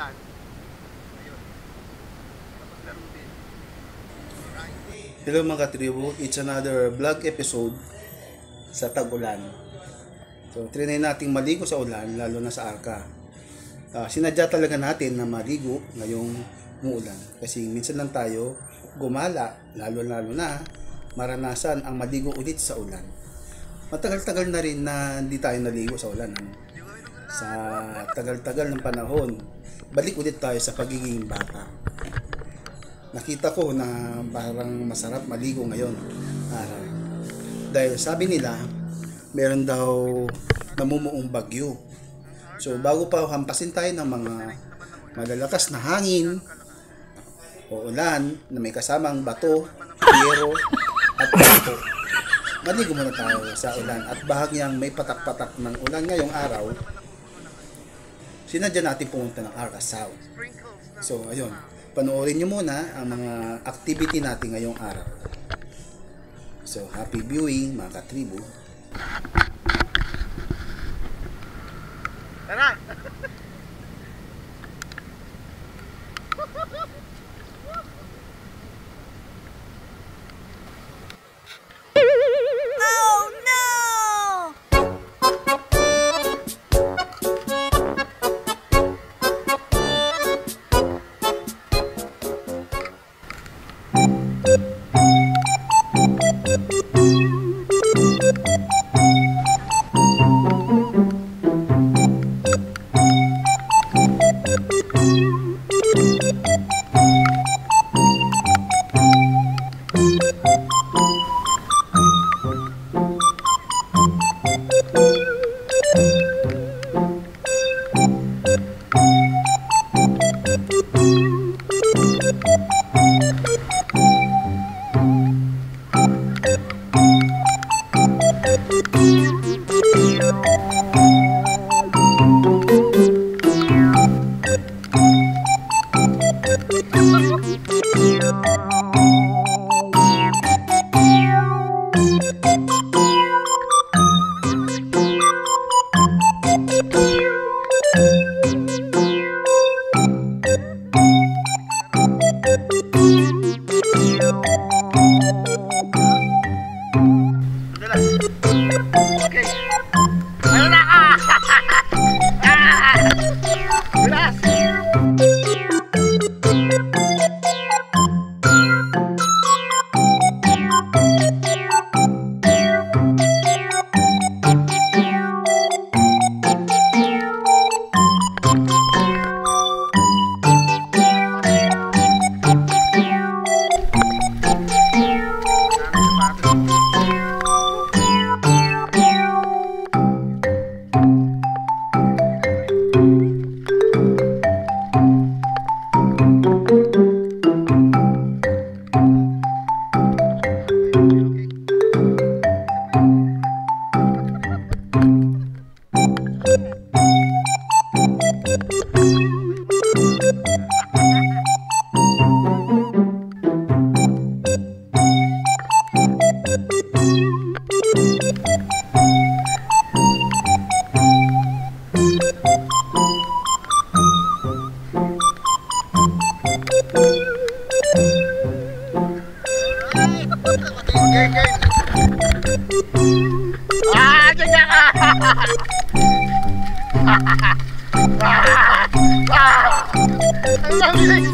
ulan. Ayun. Kapaglaro din. Hello mga katribo, it's another vlog episode sa tag-ulan. So, trinay nating maligo sa ulan, lalo na sa Arca. Sinadya talaga natin na maligo ngayong muulan. Kasi minsan lang tayo gumala, lalo na maranasan ang maligo ulit sa ulan. Matagal-tagal na rin na hindi tayo naligo sa ulan. Sa tagal-tagal ng panahon, balik ulit tayo sa pagiging bata. Nakita ko na parang masarap maligo ngayon araw. Dahil sabi nila, meron daw namumuong bagyo. So bago pa hampasin tayo ng mga malalakas na hangin o ulan na may kasamang bato, yero at bato, maligo muna tayo sa ulan. At bahagyang may patak-patak ng ulan ngayong araw, sinadya natin pumunta ng Arca South. So ayun, panoorin nyo muna ang mga activity natin ngayong araw. So happy viewing mga katribo. Tara! Okay. Ayun na ka! Bilas! Ganyan ka! Ang lamig!